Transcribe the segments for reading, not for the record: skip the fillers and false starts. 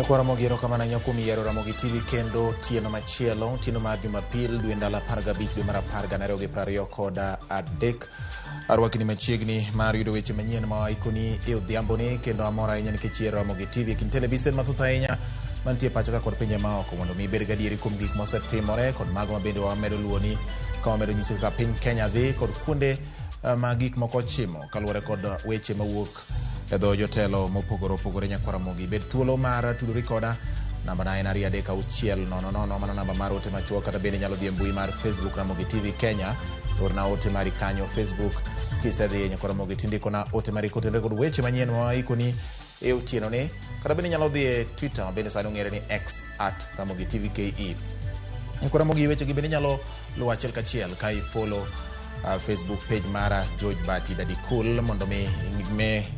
Kwa RAMOGI kama nyakumi ya RAMOGI TV kendo tieno machielo tino mar Jumapil dwe ndalo 15 dwe mar 10 koda adek arwakini machiegni mar yudo weche manyien ma ikoni e odhiambo ni kendo amora ahinya nikech RAMOGI TV kin televisen mathoth ahinya mantie pacho ka kod pinje ma oko mondo mi bed gadieri kuom gik mosetimore kod mago ma bende wamedo luoni ka wamedo nyisi kaka piny Kenya dhi kod kuonde ma gik moko chimo kaluwore kod weche mawuok e dho jotelo mopogore nyaka RAMOGI bed thuolo mar tudori koda namba 93600 mana namba mar ote machuok kata bende nyalo dhi e mbui mar Facebook RAMOGI TV Kenya orna ote mari kanyo Facebook kisedhi nyaka RAMOGI tindiko na ote mari kotende kod weche manyien ma ikoni e otieno ni kata bende nyalo dhi e Twitter bende sani ong'ere ni X @RAMOGI TV KE nyaka RAMOGI weche gi bende nyalo luwo achiel kachiel ka i follow Facebook page mara George Bati Daddy Cool mondo me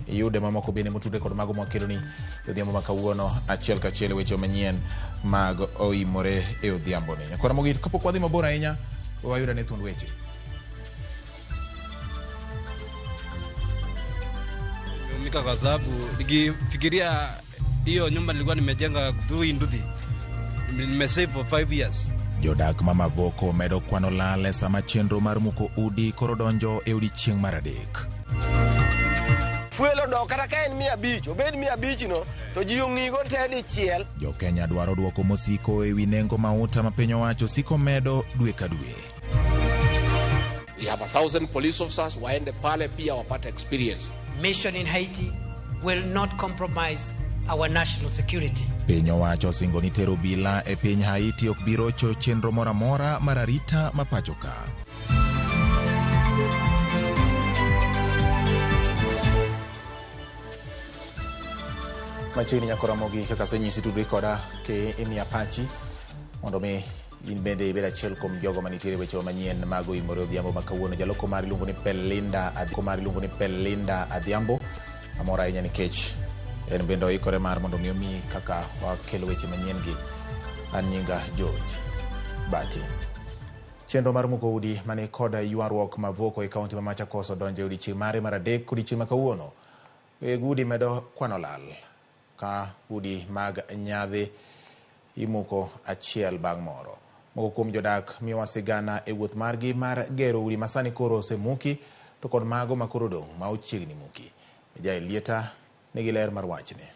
yude mamoko bende motude kod mago mwakelo ni odhiambo makawuono achiel kachiel weche manyien mag OIMORE e odhiambo ni nyaka RAMOGI kapok wadhi mabor ahinya wayuda ne thund weche. Mika kwa sababu nikifikiria hiyo nyumba nilikuwa nimejenga through Nduthi nimesave for 5 years. Jodak mama voko medo kwano lale sama chenro mar muko udi korodonjo e odiechieng' mar adek. Fuelo do kata ka en 150 obed 150 no to ji ong'igo te dichiel. Jo Kenya dwaro duoko mosiko e wi nengo mauta ma piny owacho siko medo dwe ka dwe. We have 1,000 police officers waende pale pia wapate experience. Mission in Haiti will not compromise our national security. Piny owacho singo ni tero bila e piny Haiti ok biro cho chenro mora mora mararita mapachoka. Machiegni nyaka RAMOGI kaka senyisi tudri koda ke emi apachi mondo me in bende ibeda achiel kuom jogo manitiere weche manyien mag OIMORE odhiambo makawuono jaloko mar iluongo ni Pelinda Adhiambo amora ahinya nikech en bende oikore mar mondo mi kaka wakelo weche manyien gi an nyinga George Bati. Chenro mar muko udi mane koda ywaruok mavoko e kaunti ma Machakos donjo e odiechieng' mare mar adek odiechieng' makawuono gudi medo kwano lal ka udi mag nyadhi imuko achiel bang' moro. Moko kuom jodak miwa sigana e wuoth margi mar gero udi masani koro osemuki to kod mago makoro dong' ma ochiegni muki. Jai lieta nigi ler mar wachne.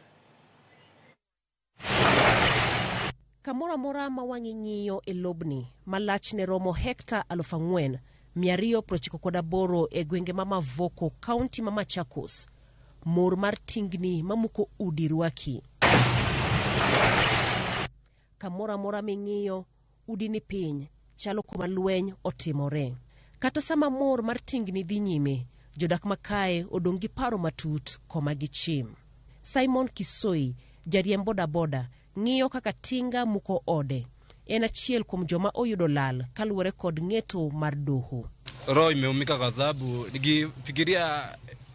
Kamora mora ma wang'i ng'iyo e lobni malachne romo hekta 4,298 e gwenge ma Mavoko kaunti ma Machakos mor mar tingni mamuko udi rwaki. Kamora mora ming'iyo udi ni piny chalo kuma lweny otimore. Kata sama mor mar tingni dhi nyime jodak makae odong' gi paro matut koma gichim. Simon Kisoi jariemb boda ng'iyo kaka tinga muko ode. En achiel kuom joma oyudo lal kaluwore kod ng'eto mar doho. Roho imeumika kwa sababu nikifikiria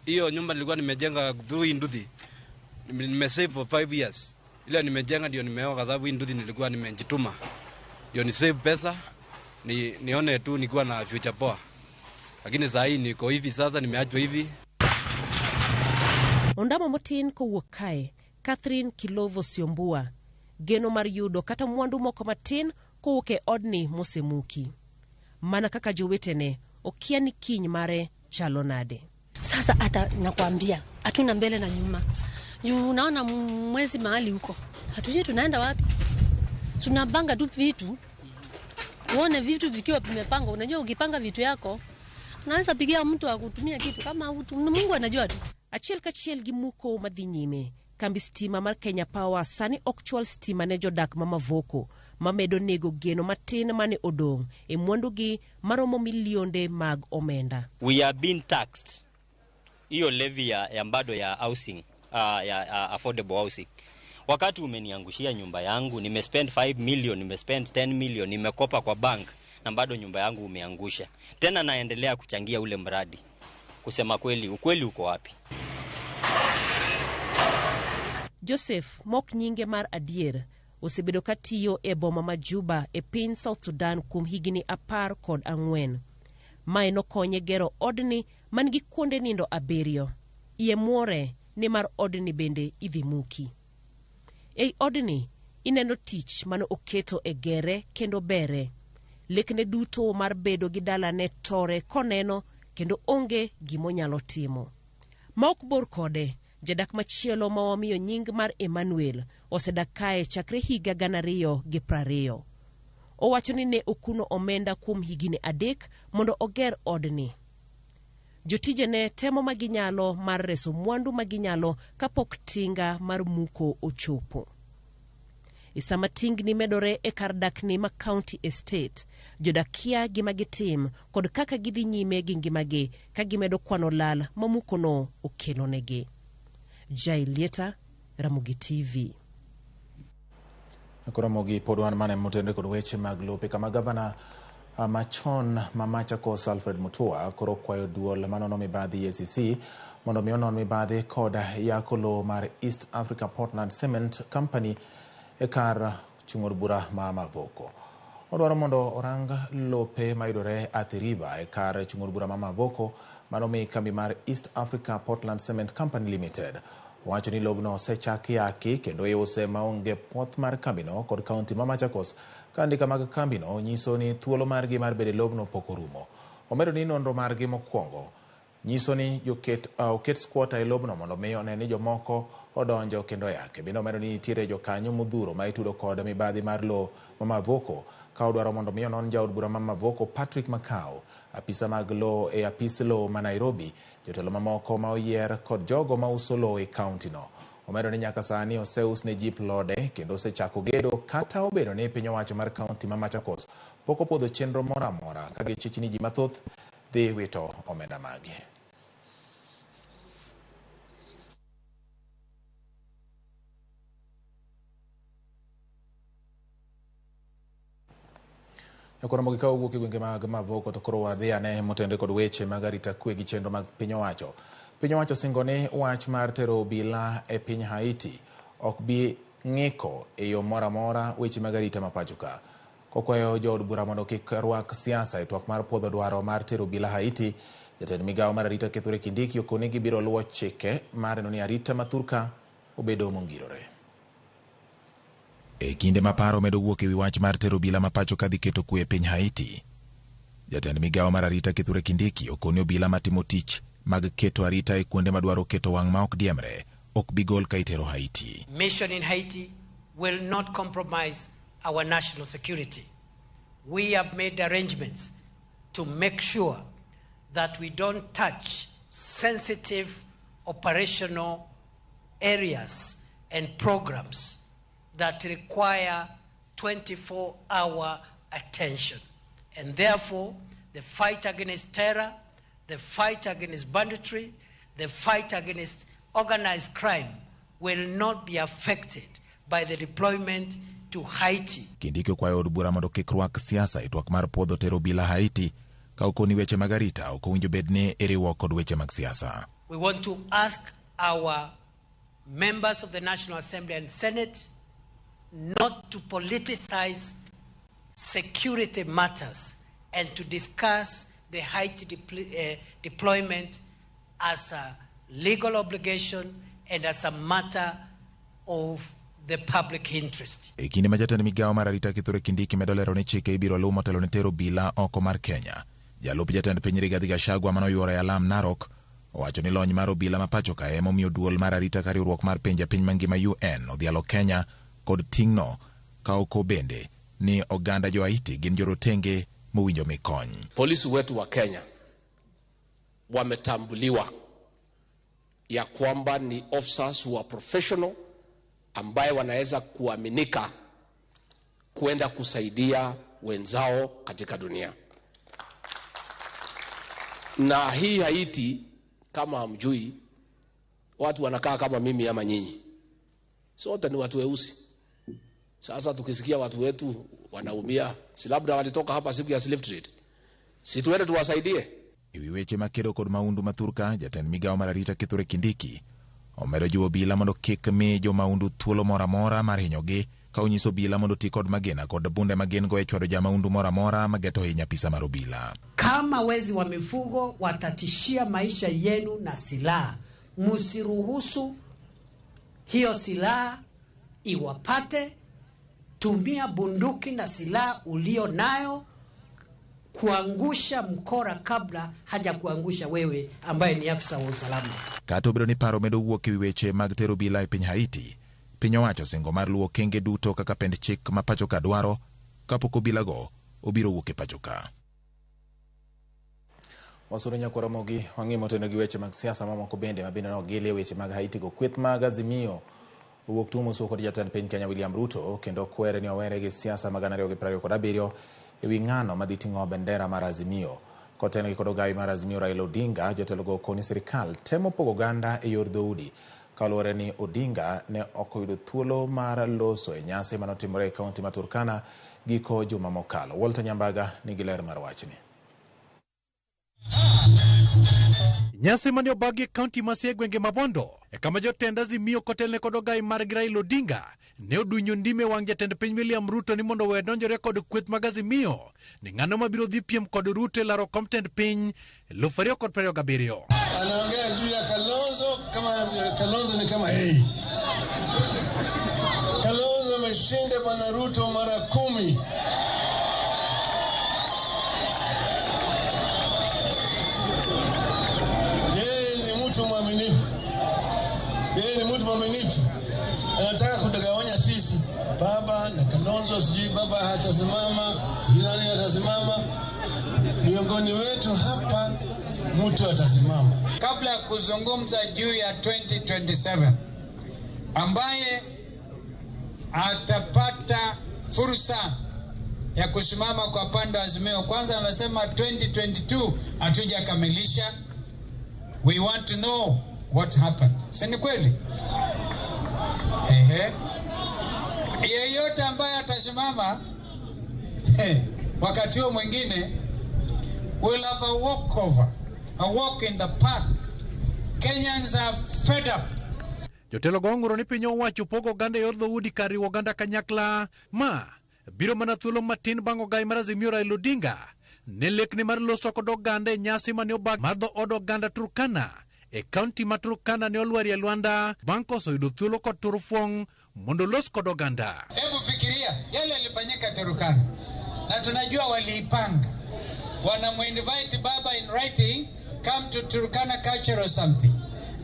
hiyo nyumba nilikuwa nimejenga through Nduthi nimesave for 5 years. Ile nimejenga ndio nimeoa kwa sababu Nduthi nilikuwa nimejituma. Ndio ni save pesa nione tu nikuwa na future poa. Lakini sasa hii niko hivi sasa nimeachwa hivi. Ondamo motin kowuok kae Catherine Kilovo Siombua geno mar yudo kata mwandu moko matin kowuok e odni mosemuki. Mana kaka jowetene okia ni kiny mare chalo nade. Sasa hata nakwambia hatuna mbele na nyuma. Unaona mwezi mahali huko. Hatujui tunaenda wapi. Tunapanga tu vitu. Uone vitu vikiwa vimepanga. Unajua ukipanga vitu yako unaweza pigia mtu akutumia kitu kama Mungu anajua tu. Achiel kachiel gi muko madhi nyime kambi stima mar Kenya Power sani actual stima ne jodak ma Mavoko mamedo nego geno matin mane odong' e mwandu gi maromo milionde mag omenda. We are being taxed. Hiyo levy ya mbado ya housing, ya affordable housing. Wakati umeniangushia nyumba yangu, nimespend 5 million, nimespend 10 million, nimekopa kwa bank na bado nyumba yangu umeangusha. Tena naendelea kuchangia ule mradi. Kusema kweli, ukweli uko wapi? Joseph mok nyinge mar adier osebedo katiyo e boma ma Juba e piny South Sudan kuom higni 14. Mae nokonye gero odni man gi kuonde nindo 7. Iye muore ni mar odni bende idhi muki. Ei odni ineno tich mano oketo e gere kendo bere. Lekne duto mar bedo gi dala ne tore koneno kendo onge gimonyalo timo. Ma ok bor kode, jadak machielo ma wamiyo nying mar Emmanuel osedak kae chakre higa 2020. Owacho ni ne okuno omenda kuom higini 3 mondo oger odni. Jotije ne temo maginyalo mar reso mwandu maginyalo kapok tinga mar muko ochopo. Isama tingni medore e kar dakni ma county estate, jodakia gima gitim kod kaka gidhi nyime gi ngimagi ka gimedo kwano lal ma mukono okelo negi. Jailieta, Ramogi TV. Ramogi podwan mane motende kod weche mag lope kama gavana machon Machakos Alfred Mutua koro kwayo duol manono mibadhi EACC mondo mionon mibadhi kod yakolo mar East Africa Portland Cement Company e kar chung'od bura ma Mavoko. Odwaro mondo orang lope mayudore Athi River e kar chung'od bura ma Mavoko manomi kambi mar East Africa Portland Cement Company Limited. Wacho ni lobno osechak yaki kendo iuse maonge puoth mar kambino kod kaunti ma Machakos ka andika mag kambino nyiso ni thuolo margi mar bedo lobno pok orumo. Omedo ni nonro margi mokwongo nyiso ni oket squatter e lobno mondo mi one ni jomoko odonjo kendo yake. Bende omedo ni nitiere jokanyo modhuro ma itudo kod mibadhi mar lo ma Mavoko ka odwaro mondo mi onon jaod bura ma Mavoko Patrick Makau, apisa mag lo e apis lo ma Nairobi, jotelo mamoko ma oyier kod jogo ma uso lo e kaunti no. Omedo ni nyaka sani oseus ne jip lode kendo osechako gedo kata obedo ni piny owacho mar kaunti ma Machakos pok opodho chenro moro amora ka gichich ni ji mathoth dhi wito omenda magi. Yakoro mogi ka owuok e gwenge mag Mavoko to koro wadhi ane motende kod weche mag arita kwe gi chenro mag piny owacho. Piny owacho singo ni wach mar tero obila e piny Haiti ok bi ng'iko e yo moro amora weche mag arita ma pacho ka. Kokwayo jood bura mondo kik rwak siasa e twak mar puodho dwaro mar tero obila Haiti, jatend migawo mar arita Kithure Kindiki okoni gibiro luwo chike mar neno ni arita ma Thurka obedo mongirore. E kinde ma paro medo wuok ewi wach mar tero obila ma pacho ka dhi keto kwe e piny Haiti, jatend migawo mar arita Kithure Kindiki okoni obila matimo tich mag keto arita e kuonde madwaro keto wang' ma ok diemre ok bigol ka itero Haiti. Mission in Haiti will not compromise our national security. We have made arrangements to make sure that we don't touch sensitive operational areas and programs that require 24-hour attention. And therefore, the fight against terror, the fight against banditry, the fight against organized crime will not be affected by the deployment to Haiti. Kindiki kwayo od bura mondo kik rwak siasa e twak mar puodho tero obila Haiti ka okoni weche mag arita ok owinjo bedni iriwo kod weche mag siasa. We want to ask our members of the National Assembly and Senate not to politicize security matters and to discuss the Haiti deployment as a legal obligation and as a matter of the public interest. E kinde ma jatend migawo mar arita Kithure Kindiki medo lero ni chike ibiro luwo motelo ne tero obila oko mar Kenya, jalup jatend piny Rigathi Gachagua manoyuoro e alam Narok owacho ni lony mar obila ma pacho ka emomiyo duol mar arita ka riwruok mar pinje piny mangima UN odhialo Kenya kod ting'no ka oko bende ni oganda jo Haiti gin jorotenge mowinjo mikony. Polisi wetu wa Kenya wametambuliwa ya kwamba ni officers who are professional ambaye wanaweza kuaminika kwenda kusaidia wenzao katika dunia. Na hii Haiti kama hamjui, watu wanakaa kama mimi ama nyinyi. Sote ni watu weusi. Sasa tukisikia watu wetu wanaumia, si labda walitoka hapa siku ya slave trade, si tuende tuwasaidie. Ewi weche makedo kod maundu ma Thurka, jatend migawo mar arita Kithure Kindiki omedo jiwo obila mondo kik mi jo maundu thuolo moro amora mar hinyogi ka onyiso obila mondo ti kod magina kod bunde magin go e chwado ja maundu moro amora mageto hinya pisa mar obila. Kama wezi wa mifugo watatishia maisha yenu na silaha, msiruhusu hiyo silaha iwapate. Tumia bunduki na silaha ulio nayo kuangusha mkora kabla haja kuangusha wewe ambaye ni afisa wa usalama. Kato biro ni paro medo wuok ewi weche mag tero bila e piny Haiti. Piny owacho singo mar luwo kenge duto kaka pend chik ma pacho ka dwaro kapok obilago obiro wuok e pacho ka. Wasuru nyako Ramogi wang'imo tendo gi weche mag siasa mamoko bende mabende nogili weche mag Haiti go kweth mag Azimio owuok tumo suo kod jatend piny Kenya William Ruto kendo kwere ni owere gi siasa mag 2027 ewi ng'ano madhi ting'o bendera mar Azimio. Kotene gi kod ogawi mar Azimio Raila Odinga, jotelo go koni sirikal temo pogo oganda e yor dhoudi kaluwore ni Odinga ne ok oyudo thuolo mar loso e nyasi manotimore e kaunti ma Turkana giko juma mokalo. Walter Nyambaga nigi ler mar wachni. Nyasi mane obagi kaunti ma Siegwenge Mabondo e kama jotend Azimio kotelne kod ogai mar Raila Odinga ne odunyo ndime wang' jatend piny William Ruto ni mondo we donjore kod kweth mag Azimio ni ng'ano mabiro dhi piem kod Ruto e laro kom tend piny 2027. Anaongea juu ya Kalonzo kama Kalonzo ni kama yeye. Kalonzo ameshinda bwana Ruto mara 10. Yeye ni mtu mwaminifu. Anataka kutagawanya sisi. Baba na Kalonzo, sijui baba hatasimama, sijui nani hatasimama. Miongoni wetu hapa mtu atasimama. Kabla ya kuzungumza juu ya 2027 ambaye atapata fursa ya kusimama kwa pande wa Azimio, kwanza anasema 2022 hatujakamilisha. We want to know what happened. Sini kweli? Yeyote ambaye atasimama wakati huo mwingine will have a walkover, a walk in the park. Kenyans are fed up. Jotelo gong'uro ni piny owacho pogo oganda yor dhoudi kariwo oganda kanyakla ma biro mana thuolo matin bang' ogai mar Azimio Raila Odinga ne lekne mar loso kod oganda e nyasi mane obag mar dhood oganda Turkana e kaunti ma Turkana ne olwari e lwanda bang' koso yudo thuolo kod turfuong mondo los kod oganda. Hebu fikiria yale yalifanyika Turkana na tunajua waliipanga. Wanamuinvite baba in writing, come to Turkana culture or something.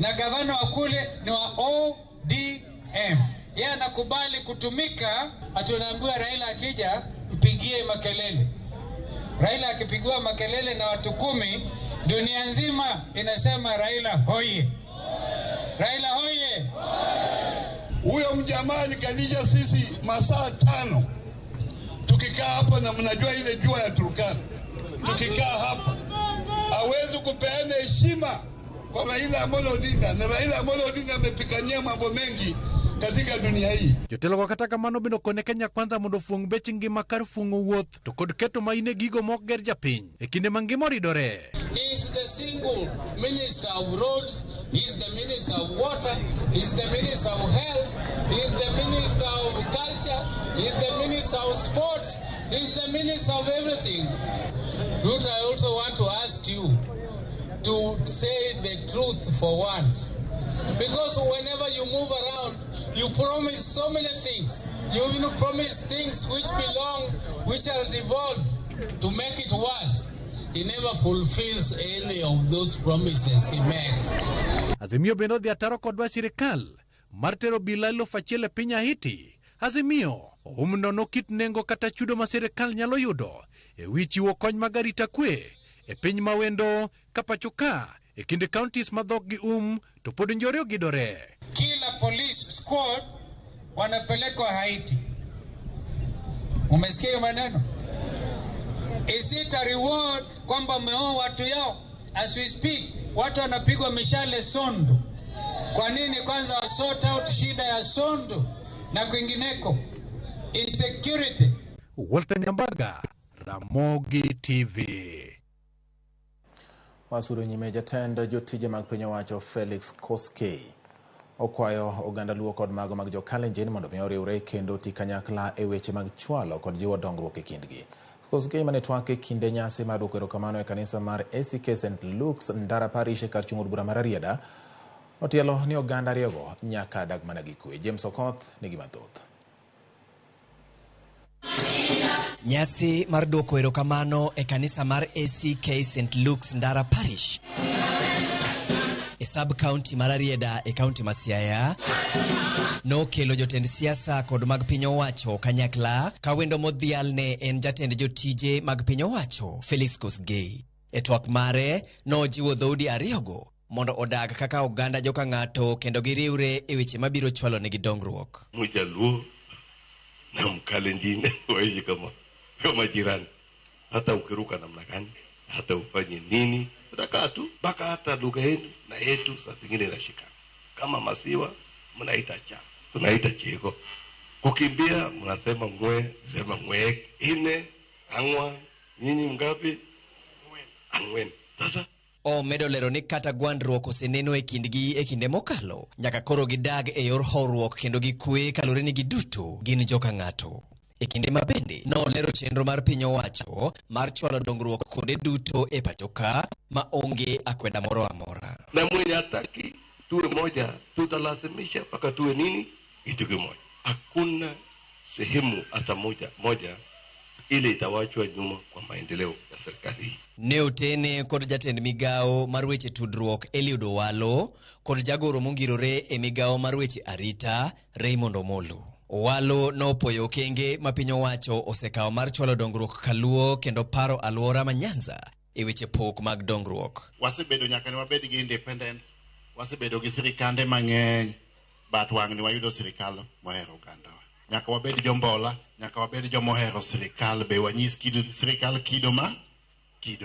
Na gavana wa kule ni wa ODM. Yeye anakubali kutumika, atunaambiwa Raila akija mpigie makelele. Raila akipigiwa makelele na watu 10, dunia nzima inasema Raila hoye. Raila hoye. Huyo mjamani kanija sisi masaa 5. Tukikaa hapa na mnajua ile jua ya Turkana. Tukikaa hapa hawezi kupeana heshima kwa Raila Amolo Odinga. Na Raila Amolo Odinga amepigania mambo mengi katika dunia hii. Jotelo wakata kamano bino kone Kenya kwanza mondo fuong bech ngima kar fuongo wuoth to kod keto maine gigo mok ger japiny e kinde mangima ridore. He is the single minister of roads, he is the minister of water, he is the minister of health, he is the minister of culture, he is the minister of sports, he is the minister of everything. Ruto, I also want to ask you to say the truth for once. Because whenever you move around, you promise so many things. You even promise things which belong, which are devolved to make it worse. He never fulfills any of those promises he makes. Azimio bendo dhi ataro kodwa sirikal mar tero bila 1,000 e piny Haiti. Azimio nono kit nengo kata chudo ma sirikal nyalo yudo e wi chiwo kony mag arita kwe e piny mawendo kapachoka e kinde counties madhok gi to pod njore ogidore. Kila police squad wanapelekwa Haiti. Umesikia maneno? Is it a reward kwamba umeoa watu yao? As we speak, watu wanapigwa mishale Sondo. Kwa nini kwanza sort out shida ya Sondo na kwingineko? Insecurity. Walter Nyambaga, Ramogi TV. Wasuru nyime jatend jotije mag piny owacho Felix Koskei okwayo oganda luo kod mago mag jokalenjin mondo mi oriwre kendo ti kanyakla e weche mag chwalo kod jiwo dongruok e kindgi. Koskei mane twake kinde nyasi mar duoko erokamano e kanisa mar ACK St. Luke's Ndara Parish e kar chung od bura mar Arieda Otielo ni oganda ariyogo nyaka dag mana gi kwe. James Okoth nigi mathoth. Nyasi mar duoko erokamano e kanisa mar ACK St. Luke's Ndara Parish e sub-county mar Arieda e county ma Siaya nokelo jotend siasa kod mag piny owacho kanyakla ka wendo modhial ne en jatend jotije mag piny owacho Felix Kosgei. E twak mare nojiwo dhoudi ariyogo mondo odag kaka oganda joka ng'ato kendo giriwre e weche mabiro chwalo negi dongruok. Mujaluo na Mkalenjin waishi kama jirani, hata ukiruka namna gani, hata ufanye nini, utakaa tu mpaka hata lugha yenu na yetu saa zingine inashikana. Kama masiwa mnaita cha, tunaita chego. Kukimbia mnasema ngwe, sema ngwe, ine, angwa, nyinyi mgapi? Angwen. Sasa omedo lero ni kata gwandruok oseneno e kindgi e kinde mokalo nyaka koro gidag e yor horuok kendo gi kwe kalore ni giduto gin joka ng'ato. E kinde mabende nolero chenro mar piny owacho mar chwalo dongruok kuonde duto e pacho ka ma onge akweda moro amora. Na mwenye hataki tuwe moja, tutalazimisha mpaka tuwe nini? Kitu kimoja. Hakuna sehemu hata moja ile itawachwa nyuma kwa maendeleo ya serikali. Neotene kod jatend migao mar weche tudruok Eliud Owalo kod jagoro mongirore e migao mar weche arita Raymond Omolo. Owalo nopoyo okenge ma piny owacho osekawo mar chwalo dongruok kaluo kendo paro alwora ma Nyanza e weche pok mag dongruok. Wasebedo nyaka ni wabed gi independence, wasebedo gi sirikande mang'eny, but wang' ni wayudo sirikal mohero ogandawa. Nyaka wabed jombola, nyaka wabed jomohero sirikal, be wanyis sirikal kido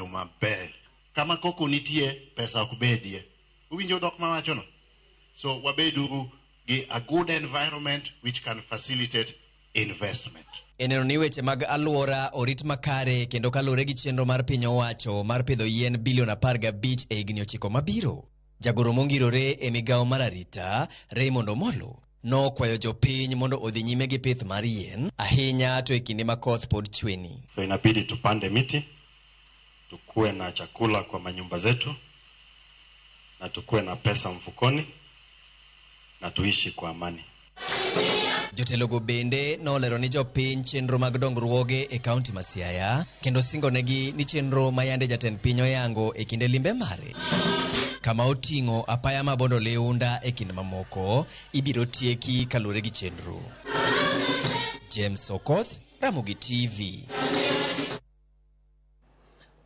maber. Kama koko nitie, pesa ok bedie. Uwinjo dhok mawachono? So wabeduru gi a good environment which can facilitate investment. Eneno ni weche mag alwora orit makare kendo kalore gi chenro mar piny owacho mar pidho yien bilion 15 e higni 9 mabiro. Jagoro mongirore e migao mar arita Raymond Omolo nokwayo jopiny mondo odhi nyime gi pith mar yien ahinya to e kinde ma koth pod chweni. So inabidi tupande miti, tukue na chakula kwa manyumba zetu, na tukue na pesa mfukoni, na tuishi kwa amani. Jotelogo bende nolero ni jopiny chenro mag dongruoge e kaunti ma Siaya kendo singonegi ni chenro mayande jatend piny oyango e kinde limbe mare kama oting'o apaya mabondo leunda e kinde mamoko ibiro tieki kalure gi chenro. James Okoth, Ramogi TV.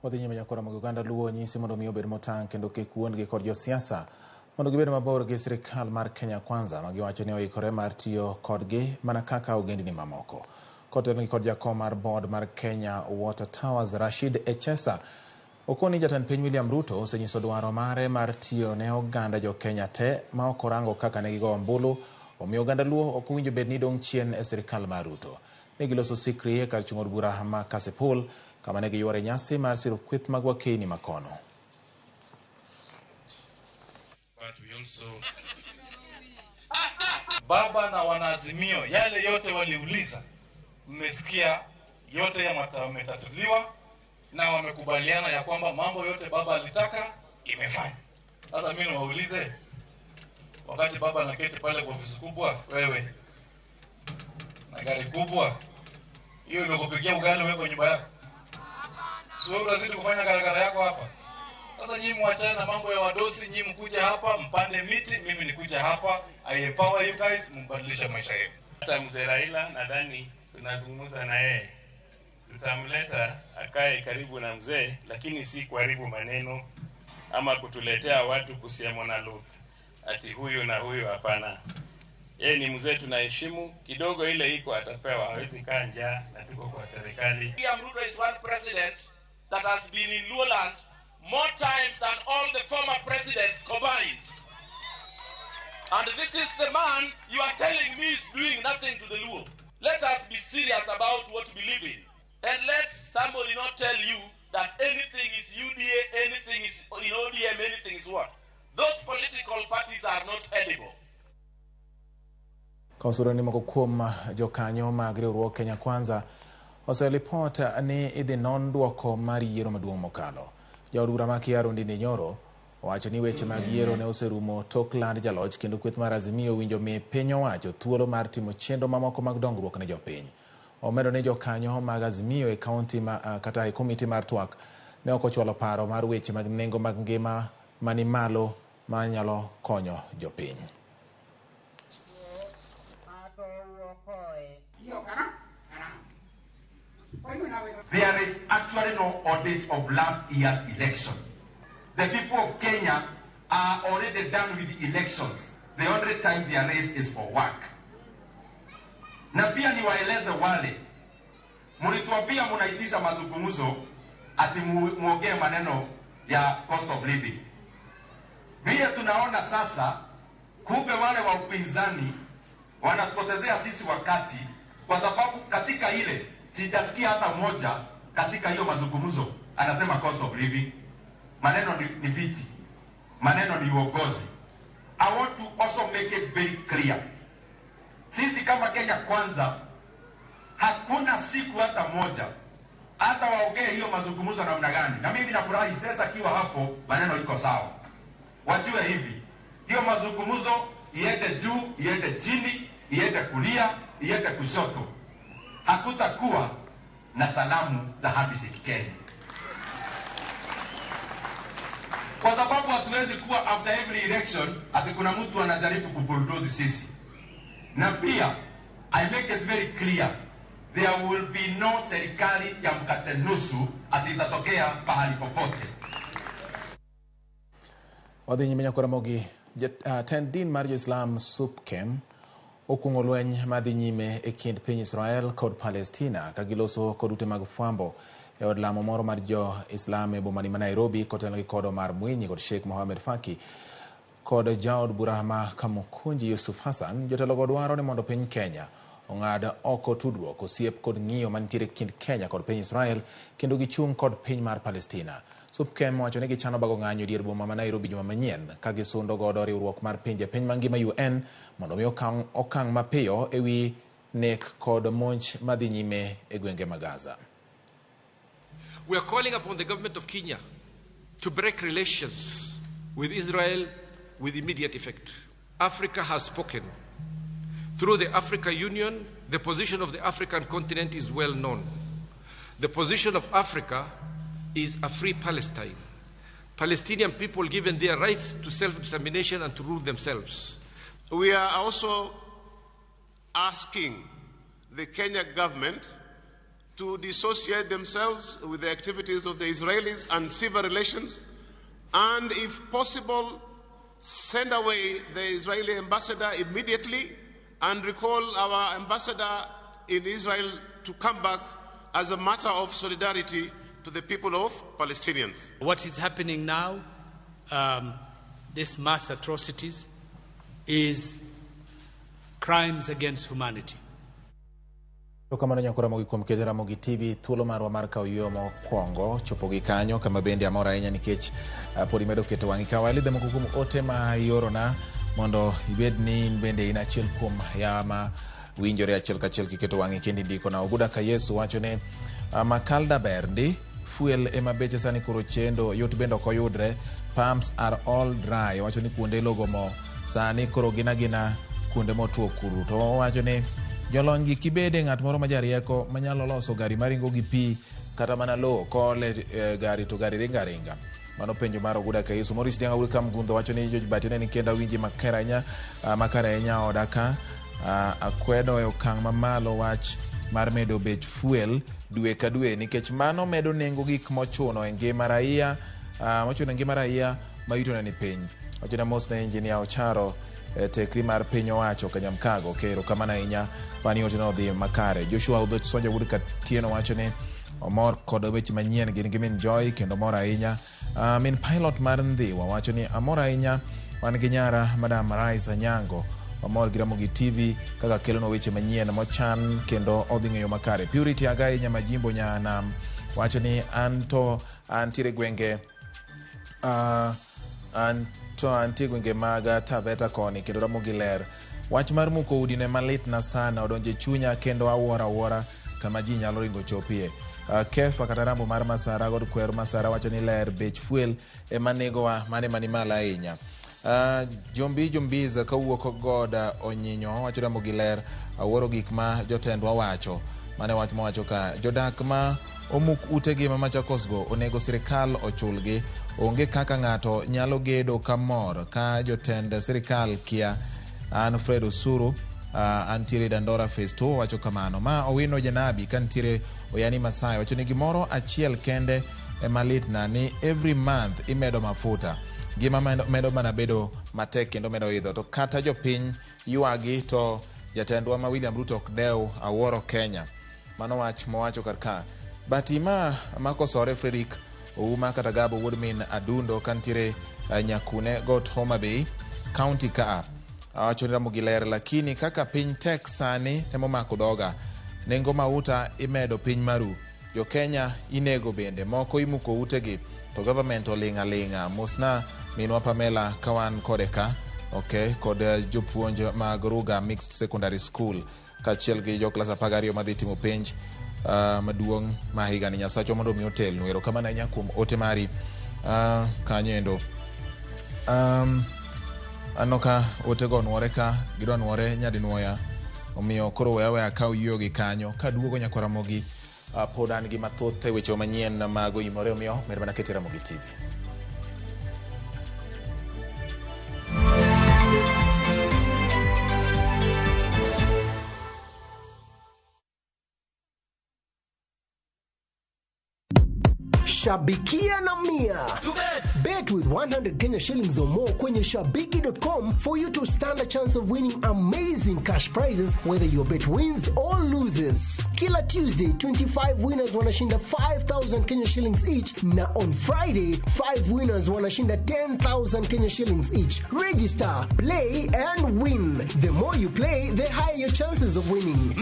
Odhi nyime nyakora mag Uganda luwo nyisi mondo miyo bed motang' kendo kik wuondgi kod josiasa mondo gibed mabor gi sirikal mar Kenya Kwanza ma giwacho ni oikore mar tiyo kodgi mana kaka ogendni mamoko. Kotelni kod jakom mar board mar Kenya Water Towers Rashid Echesa okoni jatend piny William Ruto osenyiso dwaro mare mar tiyo ne oganda jo Kenya te ma ok orango kaka ne gigo ombulu omiyo oganda luo ok owinjo bed ni dong' chien e sirikal mar Ruto. Ne giloso sikri e kar chung'od bura ma Kasipul kama ne giyuore nyasi mar siro kweth mag wakeni makono. Baba na wanaazimio yale yote waliuliza, mmesikia yote yametatuliwa na wamekubaliana ya kwamba mambo yote baba alitaka imefanya. Sasa mimi niwaulize, wakati baba anaketi pale kwa ofisi kubwa, wewe na gari kubwa, hiyo imekupikia ugali wewe kwa nyumba yako? Sio unazidi kufanya garagara yako hapa. Sasa nyinyi muachane na mambo ya wadosi, nyinyi mkuja hapa mpande miti, mimi nikuja hapa I empower you guys, mbadilisha maisha yenu. Hata mzee Raila nadhani tunazungumza na yeye, tutamleta akae karibu na mzee, lakini si kuharibu maneno ama kutuletea watu kusema na lugha ati huyu na huyu, hapana. Yeye ni mzee tunaheshimu, kidogo ile iko atapewa, hawezi kaa njaa na tuko kwa serikali. William Ruto is one president that has been in Luoland more times than all the former presidents combined. And this is the man you are telling me is doing nothing to the Luo. Let us be serious about what we live in. And let somebody not tell you that anything is UDA, anything is in ODM, anything is what? Those political parties are not edible. Kausura ni moko kuom jokanyo mag riwruok Kenya Kwanza oselipota ni idhi non duoko mar yiero maduong' mokalo. Jaod bura ma Kiaru Ndindi Nyoro Owacho ni weche mag yiero ne oserumo tok land jaloch kendo kweth mar Azimio winjo mi piny owacho thuolo mar timo chenro mamoko mag dongruok ne jopiny. Omedo ni jokanyo mag Azimio e kaunti kata e komiti mar twak ne ok ochwalo paro mar weche mag nengo mag ngima mani malo ma nyalo konyo jopiny. There is actually no audit of last year's election. The people of Kenya are already done with elections. The only time they are raised is for work. Na pia niwaeleze wale mlituambia mnaitisha mazungumzo ati muongee maneno ya cost of living. Vile tunaona sasa, kumbe wale wa upinzani wanapotezea sisi wakati, kwa sababu katika ile sijasikia hata moja katika hiyo mazungumzo anasema cost of living. Maneno ni viti, maneno ni uongozi. I want to also make it very clear, sisi kama Kenya Kwanza hakuna siku hata moja hata waongee hiyo mazungumzo namna gani. Na mimi nafurahi sasa kiwa hapo maneno iko sawa. Wajue hivi, hiyo mazungumzo iende juu, iende chini, iende kulia, iende kushoto. Hakutakuwa na salamu za handshake Kenya. Kwa sababu hatuwezi kuwa after every election ati kuna mtu anajaribu kubulldoze sisi. Na pia I make it very clear, there will be no serikali ya mkate nusu ati itatokea pahali popote. Wadhi nyime nyako Ramogi, tend din mar Islam SUPKEM okungo lweny madhi nyime e kind piny Israel kod Palestina ka giloso kod ute mag fwambo e od lamo moro mar jo Islam e bomani ma Nairobi kotenlo gi kodo mar Mwinyi kod Sheikh Mohamed Faki kod jaod bura ma Kamukunji Yusuf Hassan. Jotelogo dwaro ni mondo piny Kenya ong'ad oko tudruok osiep kod ng'iyo mantiere kind Kenya kod piny Israel kendo gichung' kod piny mar Palestina. SUPKEM wacho ni gichano bago ng'anyo dier boma ma Nairobi juma manyien ka gisundo godo riwruok mar pinje piny mangima UN mondo mi okang' mapiyo ewi nek kod monj madhi nyime e gwenge ma Gaza. We are calling upon the government of Kenya to break relations with Israel with immediate effect. Africa has spoken. Through the Africa Union, the position of the African continent is well known. The position of Africa is a free Palestine. Palestinian people given their rights to self-determination and to rule themselves. We are also asking the Kenya government to dissociate themselves with the activities of the Israelis and civil relations, and if possible, send away the Israeli ambassador immediately and recall our ambassador in Israel to come back as a matter of solidarity to the people of Palestinians. What is happening now, these mass atrocities, is crimes against humanity. Kamano nyako Ramogi kuom kedo Ramogi TV thuolo marwa mar kawo yo mokwongo chopo gi kanyo kama bende amora ahinya nikech podi medo keto wang'i ka walidhe moko kuom ote ma iorona mondo ibed ni bende in achiel kuom yama winjore achiel kachiel kiketo wang'i kendi ndiko na Oguda ka Yesu wacho ne makalda berndi fuel ema beche sani koro chendo yot bende ok oyudre, pumps are all dry. Wacho ni kuonde logo mo sani koro gina kuonde motuo kuru. To wacho ni jolony gi kibede ng'at moro ma jarieko manyalo loso gari maringo gi pi kata mana lo kole gari to gari ringa. Mano penjo mar Oguda ka Yesu. Morris Dianga ul kam gundo wacho ni batine ni kenda winji makaranya odaka akwedo e okang' mamalo wach mar medo bech fuel dwe ka dwe nikech mano medo nengo gik mochuno e ngima raia ma yutone ni piny. Wacho na mos na engineer Ocharo tekri mar piny owacho Kanyamkago kero kamana inya pani ote no dhi makare. Joshua Udhoch Sonja Wood Katieno wacho ni omor kod weche manyien gin gimin joy kendo mor ahinya. Min pilot mar Ndhiwa wacho ni amor ahinya wan gi nyara Madam Rais Anyango amor gi Ramogi TV kaka kelno weche manyien mochan kendo odhi ng'eyo makare. Purity Agai nya majimbo nya nam wacho ni antiere gwenge antie gwenge maga Taveta koni kendo Ramogi ler. Wach mar muko udi ne malit na sana odonje chunya kendo awuora kama ji nyalo ringo chopie. Kefa kata rambo mar masara god kwer masara wacho ni ler bech fuel emanego wa mane manimala ahinya. Jombiza kawuok goda onyinyo wacho rambo gi ler awuoro gik ma jotendwa wacho mane wach mawacho ka jodak ma omuk utegi ma Machakos go onego sirikal ochulgi. Onge kaka ng'ato nyalo gedo kamor ka jotend sirikal kia. An Fred Osuru antiere Dandora Phase 2 wacho kamano. Ma Owino Janabi kantiere Oyani Masai wacho ni gimoro achiel kende malitna ni every month imedo mafuta. Gima medo mana bedo matek kendo medo idho. To kata jopiny yuagi to jatendwa ma William Ruto okdeu awuoro Kenya. Mano wach mowacho karka. Batima makosore Frederick Ouma kata Gabo Woodmin Adundo kantiere Nyakune got Homa Bay County ka wacho ni Ramogi ler lakini kaka piny tek sani temo mako dhoga. Nengo mauta imedo piny maru. Jo Kenya inego bende moko imuko utegi to government olinga mosna minwa Pamela kawan kodeka kod jopuonj mag Ruga Mixed Secondary School kachiel gi jo klas 12 madhi timo penj maduong' ma higa ni. Nyasacho mondo mi otel nwero kama na nyakum ote mari kanyendo. Anoka otego nwore ka gidwa nwore nyadinwoya omiyo koro wewe akaw yogi kanyo kaduogo nyakwa Ramogi podan gi mathoth weche manyien mag OIMORE omiyo mer bana kete Ramogi TV. Shabikia na mia. Bet with 100 Kenya shillings or more kwenye shabiki.com for you to stand a chance of winning amazing cash prizes whether your bet wins or loses. Kila Tuesday, 25 winners wanashinda 5,000 Kenya shillings each, na on Friday, 5 winners wanashinda 10,000 Kenya shillings each. Register, play and win. The more you play, the higher your chances of winning.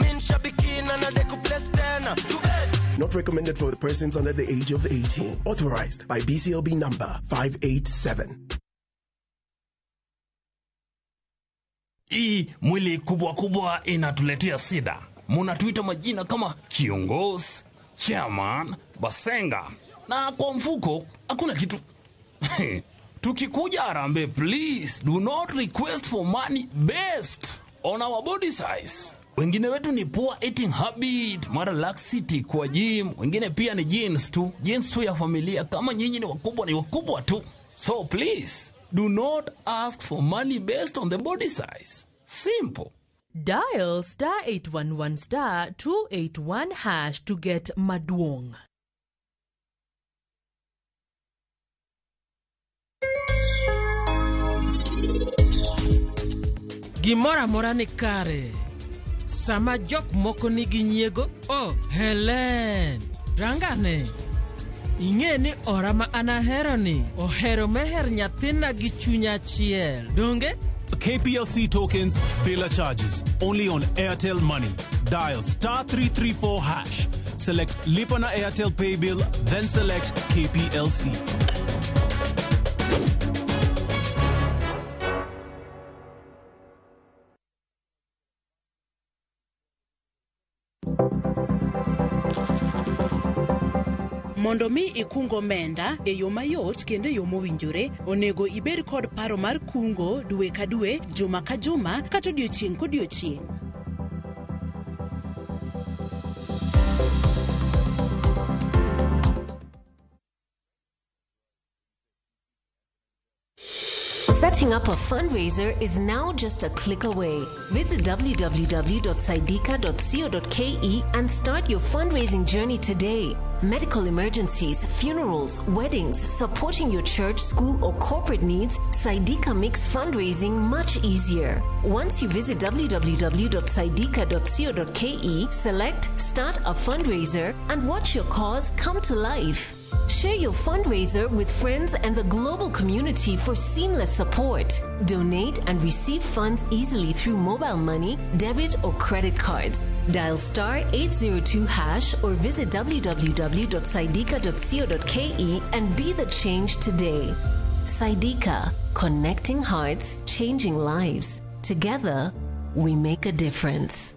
Not recommended for the persons under the age of 18. Authorized by BCLB number 587. Hii mwili kubwa inatuletea sida. Munatuita majina kama kiongozi, chairman, basenga. Na kwa mfuko, hakuna kitu. Tukikuja Harambee, please do not request for money based on our body size. Wengine wetu ni poor eating habit, mara laxity kwa gym. Wengine pia ni genes tu ya familia. Kama nyinyi ni wakubwa tu. So please, do not ask for money based on the body size. Simple. Dial *811*281# to get Madwong. Gimora mora ni kare. Sama jok moko nigi nyiego, Helen, rangane. Ing'e ni ora ma anahero ni, ohero meher nyathina gi chunya achiel. Donge? KPLC tokens, Villa charges. Only on Airtel Money. Dial *334#. Select Lipa na Airtel Pay Bill, then select KPLC. Mondo mi ikungo omenda e yo mayot kendo e yo mowinjore, onego ibed kod paro mar kungo dwe ka dwe, juma ka juma, kata odiochieng' kodiochieng'. Setting up a fundraiser is now just a click away. Visit www.saidika.co.ke and start your fundraising journey today. Medical emergencies, funerals, weddings, supporting your church, school, or corporate needs, Saidika makes fundraising much easier. Once you visit www.saidika.co.ke, select Start a Fundraiser and watch your cause come to life. Share your fundraiser with friends and the global community for seamless support. Donate and receive funds easily through mobile money, debit, or credit cards. Dial *802# or visit www.saidika.co.ke and be the change today. Saidika, connecting hearts, changing lives. Together, we make a difference.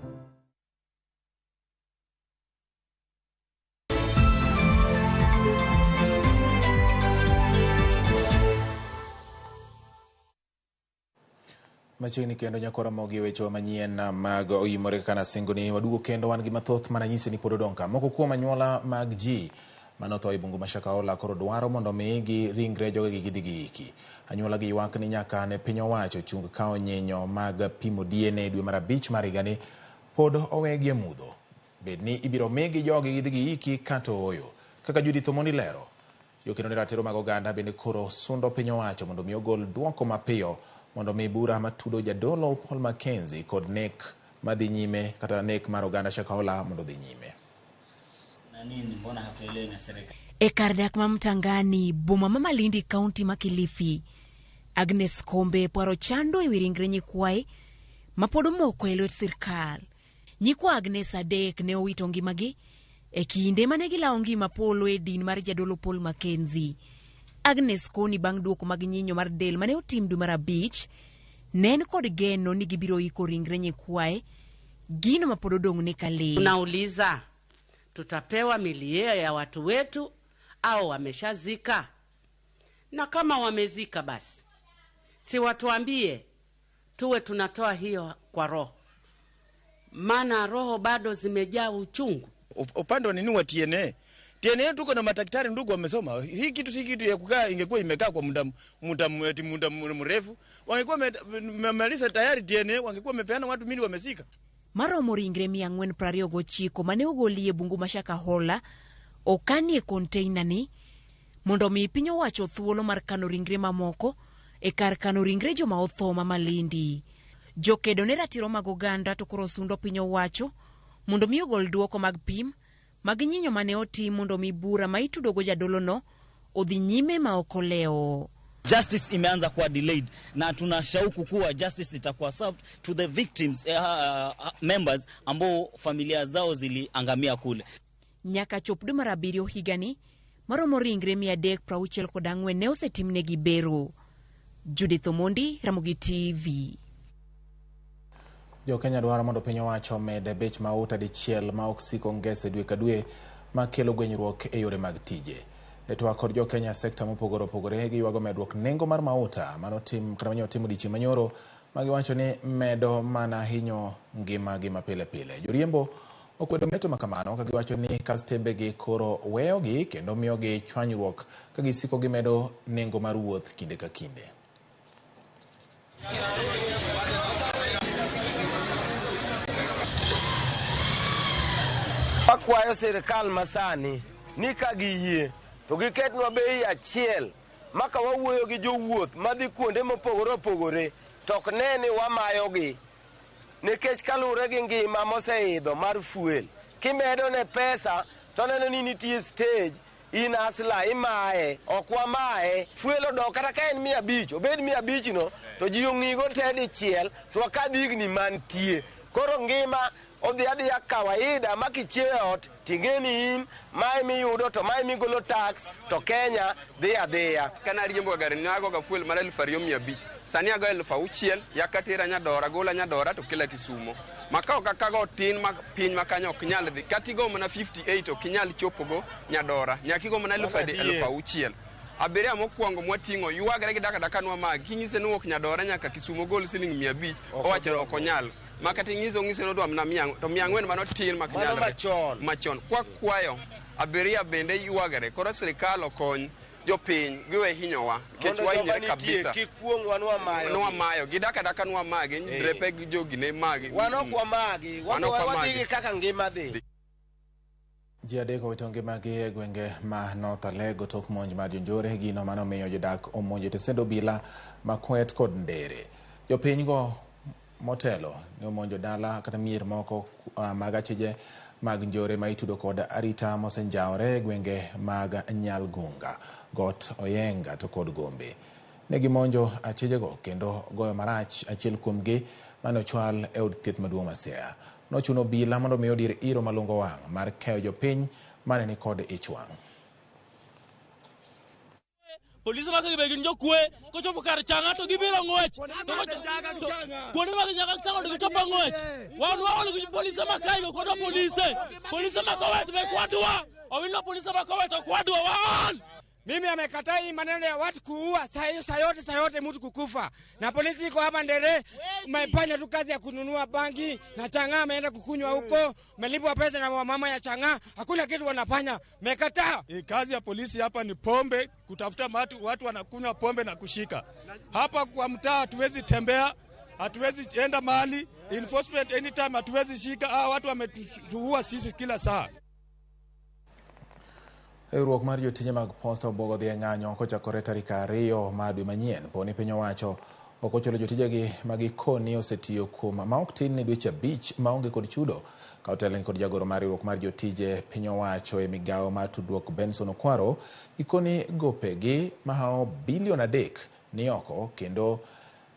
Machiegni kendo nyakora mogi weche manyien mag OIMORE kana singoni wadugo kendo wan gi mathoth mana nyise ni pod odong' ka. Moko kuom anyuola mag ji manotho e bungu mashakaola koro dwaro mondo mi gi ringre jogegi gidhi giiki. Anyuola gi ywak ni nyaka ne piny owacho chung kao nyinyo mag pimo DNA dwe mar 5 mar higani pod owegi e mudho. Bed ni ibiro migi jogi gidhi giiki kata oyo. Kaka Judith Omondi lero, jokendo ni ratiro mag oganda bende koro sundo piny owacho mondo mi ogol duoko mapiyo mondo mi bura matudo jadolo Paul Mackenzie kod nek madhi nyime kata nek mar oganda Shakahola mondo dhi nyime. E kar dak ma Mtangani, boma ma Malindi County ma Kilifi, Agnes Kombe paro chando e ringre nyikwae ma pod omoko e lwet sirkal. Nyikwa Agnes adek ne owito ngimagi e kinde mane gilawo ngima polo e din mar jadolo Paul Mackenzie. Agnes koni bang' duoko mag nyinyo mar del mane otim dwe mar 5, nen kod geno ni gibiro iko ringre nyikwae gino ma pod odong' ne kale. Unauliza tutapewa milia ya watu wetu au wameshazika? Na kama wamezika basi si watuambie tuwe tunatoa hiyo kwa roho, maana roho bado zimejaa uchungu. Upande wa nini wa TNA tuko na madaktari ndugu wamesoma. Hii kitu si kitu ya kukaa, ingekuwa imekaa kwa muda mrefu. Wangekuwa wamemaliza tayari TNA, wangekuwa wamepeana watu mili wamezika. Maromo ringre 429 mane ogolie bungu mashakahola okanie container ni mondo mi piny owacho thuolo mar kano ringre mamoko e kar kano ringre joma otho ma Malindi. Jokedo ne ratiro mag oganda to koro sundo piny owacho mondo mi ogol duoko mag pim mag nyinyo mane otim mondo mi bura ma itudogo jadolo no odhi nyime ma okoleo. Justice imeanza kuwa delayed na tunashauku kuwa justice itakuwa served to the victims members ambao familia zao ziliangamia kule. Nyaka chop dwe mar 7 higani maromo ringre 364 ne osetimnegi bero. Judith Omondi, Ramogi TV. Jo Kenya dwaro mondo piny owacho med bech mauta dichiel ma oksiko ngese dwe ka dwe ma kelo gwenyruok e yore mag tije. Etwa kod jo Kenya sekta mopogore opogore gi yuago medruok nengo mar mauta manotim kata manyo dichiel manyoro ma giwacho ni medo mana hinyo ngima gi mapile pile. Joriembo okwedo meto makamano ka giwacho ni kastembe gi koro weyogi kendo miyogi chwanyruok ka gisiko gi medo nengo mar wuoth kinde ka kinde. Akwayo sirkal masani ni ka giyie to giketnwa bei achiel maka wawuoyo gi jowuoth madhi kuonde mopogore opogore tok ne ni wamayogi nikech kalure gi ngima moseidho mar fuel. Kimedo ne pesa to neno ni nitie stage in asla imae okwa mae fuel odok kata ka en 500 obed 500 no to ji ong'igo te dichiel to akadigni mantie. Koro ngima odhi ya kawaida makichiot tingeni in mai miyudo to mai migolo tax to Kenya dhia. Kana riembo gari nago ga fuel mar 2500 sani ago 6000 yakatira nyadora gola nyadora to kila Kisumo makao kakago tin ma piny makanyo ok nyal dhi katigo mana 58 ok nyal chopogo nyadora nyakigo mana 6000 abiria mokwongo mwatingo yuagre gi daka nwa mag kinyise no ok nyadora nyaka Kisumo gol siling 500 owacho ok onyal makati ng'iso no dwam na miang to miangwen mano tin makanyal machon kwa kwayo abiria bende yuagre koro sirkal okony jopiny giwe hinyowa kech wahinyre kabisa kikuongwa nwa mayo gidaka nwa magi drepe gi jogine magi wanokwa magi wadhi kaka ngima dhi. Ji adek owito ngimagi e gwenge ma North Alego tok monj mar jonjore gino mano miyo jodak omonjo tesend obila makwet kod ndere. Jopinygo motelo ne omonjo dala kata mier moko mag achije mag njore ma itudo kod arita mosenjaore gwenge mag Nyalgunga, Got Oyenga to kod Gombe. Ne gimonjo achijego kendo goyo marach achiel kuomgi mane ochwal e od thieth maduong' Masea. Nochuno obila mondo miyo dir iro malungo wang' mar keyo jopiny mane ni kod ich wang'. Polisi ma ke begin jo kwe ko chopo kar changa to gibiro ngwech ko ne ma nyaka tango to chopo ngwech wan ko polisi ma kai ko do polisi ma ko wet be kwadwa o wino polisi ma ko wet kwadwa wan Mimi amekataa hii maneno ya watu kuua saa yote mtu kukufa. Na polisi iko hapa Ndere, umefanya tu kazi ya kununua bangi na chang'aa ameenda kukunywa huko, umelipwa pesa na mama ya chang'aa, hakuna kitu wanafanya. Mekataa. Kazi ya polisi hapa ni pombe, kutafuta watu wanakunywa pombe na kushika. Hapa kwa mtaa hatuwezi tembea, hatuwezi enda mahali, enforcement anytime hatuwezi shika. Watu wametuua sisi kila saa. Riwruok mar jotije mag posta obuogo dhi e ng'anyo kochakore tarik 2 mar dwe manyien. Poni piny owacho ok ochulo jotijegi ma gikoni osetiyo kuom ma ok tin ni dweche 5 maonge kod chudo. Ka otelni kod jagoro mar riwruok mar jotije piny owacho e migawo mar tudruok Benson Okwaro, ikoni gopegi mahao bilion 3 ni oko, kendo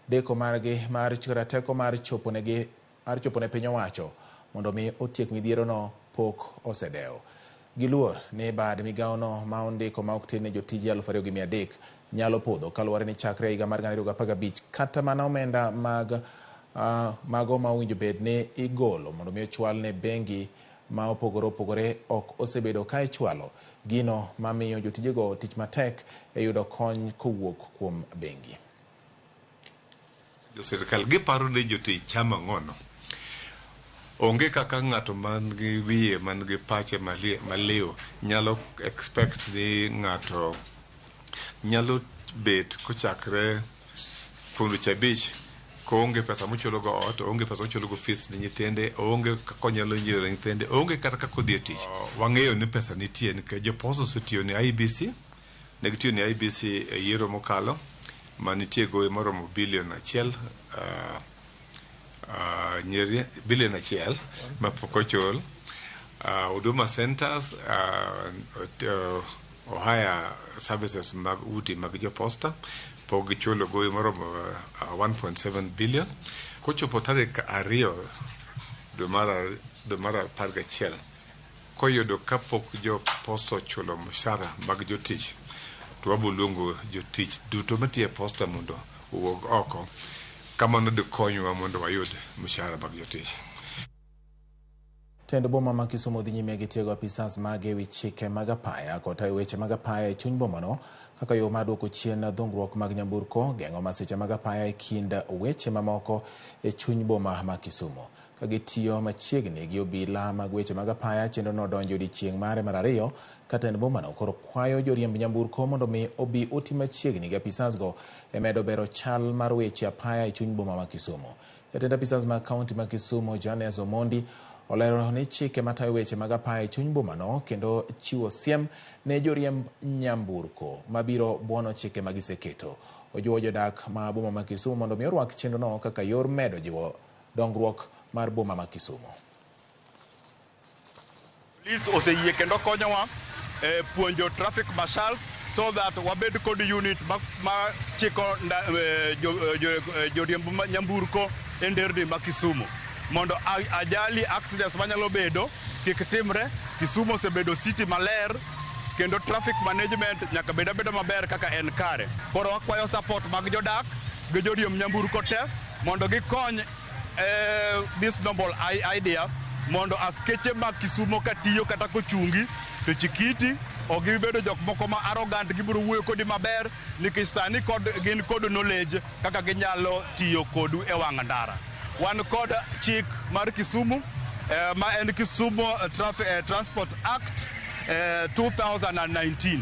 deko margi mar teko mar chopo ne piny owacho mondo mi otiek midhierono pok osedeo. Giluor ni bad migawono ma ondiko ma ok tin ne jotije 2,300 nyalo podho kaluwore ni chakre higa mar 2015 kata mana omenda mago ma owinjo bed ni igolo mondo mi ochwal ne bengi ma opogore ok osebedo ka ichwalo, gino mamiyo jotijego tich matek e yudo kony kowuok kuom bengi. Sirkal giparo ni jotich chama ng'ono. Onge kaka ng'ato man gi wiye man gi pache maliw nyalo expect ni ng'ato nyalo bet kochakre fundu chabich ko onge pesa mochulo go ot, onge pesa mochulo go fees ni nyithinde, onge kaka nyalo nyiero nyithinde, onge kata kaka odhi tich. Wang'eyo ni pesa nitie nikech joposo osetiyo ni IBC, ne gitiyo ni IBC e yiero mokalo manitie gowi maromo bilion 1 nyeri bilion 1 ma pok ochul. Huduma centers, ohaya services mag uti mag joposta pok gichulo gowi maromo 1.7 billion. Kochopo tarik 2 dwe mar 11 koyudo kapok joposta ochulo mshahara mag jotich, to waboluongo jotich duto matiyo posta mondo owuog oko. Kamano de konywa mondo wayud mshahara mag jotich. Tend boma ma Kisumu dhi nyime gi tiego apisas mage wi chike mag apaya kod weche mag apaya e chuny bomano kaka yo mar duoko chien dhungruok mag nyamburko, geng'o masiche mag apaya e kind weche mamoko e chuny boma ma Kisumu. Ka gitiyo machiegni gi obila mag weche mag apaya, chenro no donjo odiechieng' mare mar 2 ka tend bomano koro kwayo joriemb nyamburko mondo mi obi oti machiegni gi apisasgo e medo bero chal mar weche apaya e chuny boma ma Kisumu. Jatend apisas mag kaunti ma Kisumu Janes Omondi olero ni chike matayo weche mag apaya e chuny bomano kendo chiwo siem ne joriemb nyamburko mabiro buono chike magiseketo. Ojiwo jodak ma boma ma Kisumu mondo mi orwak chenro no kaka yor medo jiwo dongruok mar boma ma Kisumu. Police oseyie kendo konyowa puonjo traffic marshals so that wabed kod unit ma chiko joriemb nyamburko e nderni ma Kisumu mondo ajali accidents manyalo bedo kik timre. Kisumu osebedo city maler kendo traffic management nyaka beda maber kaka en kare. Koro wakwayo support mag jodak gi joriemb nyamburko te mondo gikony this noble idea mondo askeche mag Kisumu katiyo kata kochungi to chikiti ok gibedo jok moko ma arrogant, gibiro wuoyo kodi maber nikech sani gin kod knowledge kaka ginyalo tiyo kodu e wang' ndara. Wan kod chik mar Kisumu ma en Kisumu Transport Act 2019.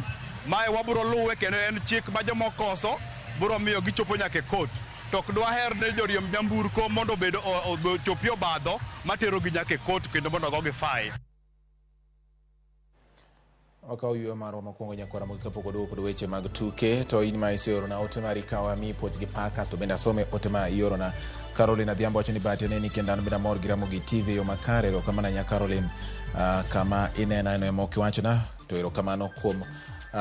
Mae wabiro luwe kendo en chik ma jomokoso biro miyo gichopo nyaka e court. Tok dwaher ne joriemb nyamburko mondo chopi obadho matero gi nyaka e court kendo mondo gogi fai. Okaw ywe marwa mokwongo nyakwara mogik kapok oduogo kod weche mag tuke. To in ma iseorona ote mari kawa mi pot gi paka to bende asome ote ma iorona. Caroline Adhiambo wacho ni bahati neni kendo an benda mor gi Ramogi TV yo makare. Erokamano nya Caroline kama inena eno ema okiwachona, to erokamano kuom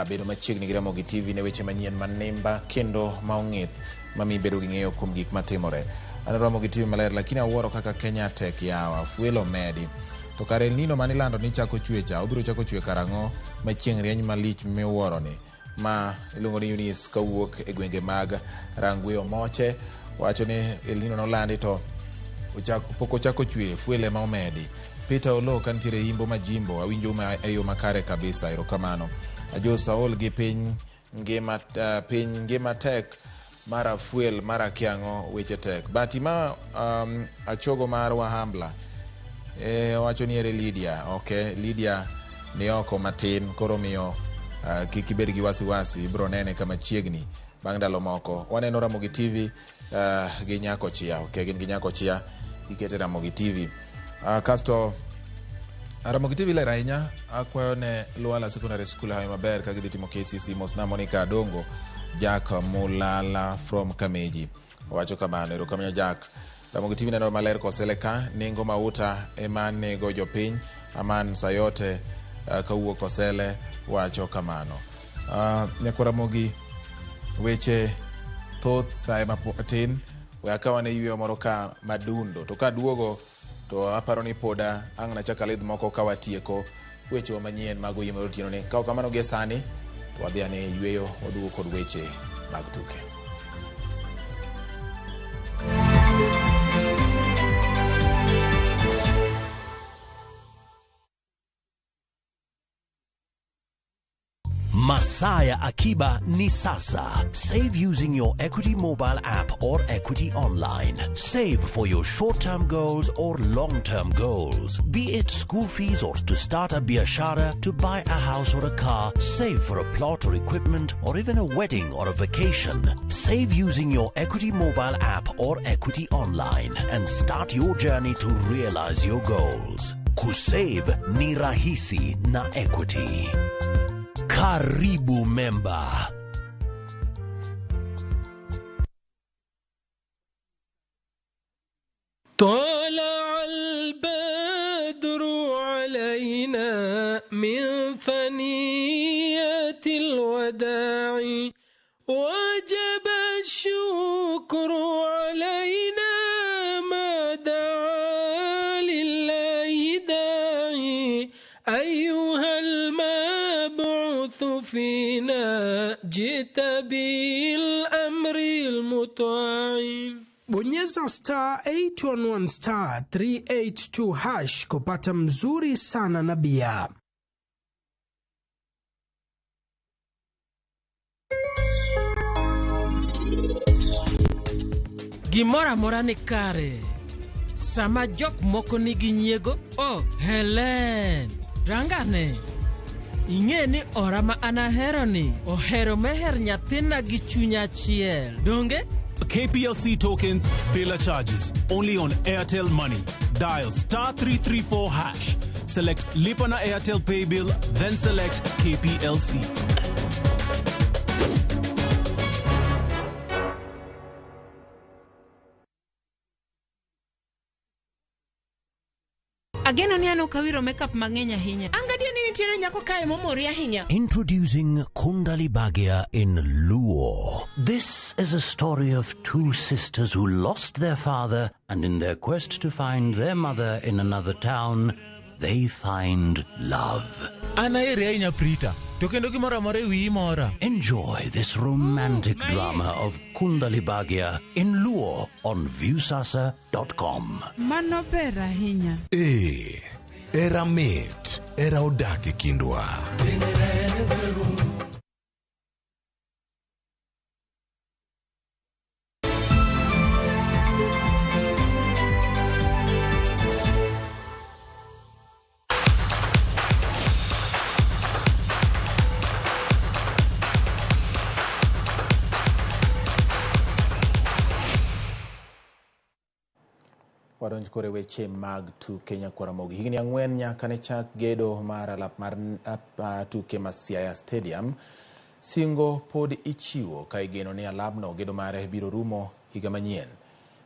bedo machiegni gi Ramogi TV ne weche manyien manimba kendo maong'ith mami bedo gi ng'eyo kuom gik matimore. An Ramogi TV maler, lakini awuoro kaka Kenya tek yawa fuelo medi. To kare nino manilando ni chako chwe cha obiro chako chwe karang'o machieng' rieny malich miwuoro ni ma iluongo ni Eunice kawuok e gwenge mag Rangwe Omoche wacho ni El Nino nolandi to pok ochako chwe fuele ma omedi. Peter Olo kantiere Imbo Majimbo awinjo e yo makare kabisa. Erokamano. Jo Saul gi piny ngima tek mara fuel mara kiango weche tek. Batima achogo mar Wahambla wacho ni ere Lydia. Okay, Lydia ni oko matin koro miyo kik ibed gi wasiwasi, bro nene kama chiegni bang' ndalo moko. Waneno Ramogi TV gi nyako chia. Okay, gin gi nyako chia ikete Ramogi TV. Kasto Ramogi TV le rainya akwayo ne Luala Secondary School hawe maber ka gidhi timo KCC Mosna Monica Dongo Jack Mulala from Kameji wacho kamano. Erokamano Jack. Ramogi TV neno maler koseleka nengo mauta ema nego jopiny aman sayote kawuok kosele wacho kamano. Nyako Ramogi weche thoth sae matin wakawane yweyo moro ka madundo to ka duogo to aparo ni poda ang' nachaka lidh moko ka watieko weche manyien mag OIMORE otieno ni. Ka kamano gie sani to wadhi ane yweyo waduogo kod weche mag tuke. Masaya Akiba ni sasa. Save using your Equity mobile app or Equity online. Save for your short-term goals or long-term goals. Be it school fees or to start a biashara, to buy a house or a car, save for a plot or equipment, or even a wedding or a vacation. Save using your Equity mobile app or Equity online and start your journey to realize your goals. Kusave ni rahisi na Equity. Karibu member. طلع البدر علينا من ثنيات الوداع وجب الشكر علينا ما دعا لله داعي أيها المبعوث فينا جئت بالأمر المطاع. Bonyeza star 811 star 382 hash kupata mzuri sana na bia. Gimora mora ni kare. Sama jok moko nigi nyiego. Oh, Helen. Rangane. Ing'e ni ora ma anahero ni. Ohero meher nyathina gi chunya chiel. Donge? KPLC tokens, Bela charges. Only on Airtel Money. Dial star 334 hash. Select Lipa na Airtel Pay Bill, then select KPLC. Ageno ni ano kawiro makeup mang'eny ahinya. Angadia ni nitiere nyako kae momori ahinya. Introducing Kundali Bhagia in Luo. This is a story of two sisters who lost their father, and in their quest to find their mother in another town, they find love. Enjoy this romantic drama of Kundali Bhagia in Luo on viewsasa.com. Mano ber ahinya. Era mit, era odak e kindwa. Wadonj kore weche mag tuke nyako Ramogi. Higni 4 nyaka ne chak gedo mar alap mar tuke ma Siaya Stadium. Singo pod ichiwo ka igeno ni alabno gedo mare biro rumo higa manyien.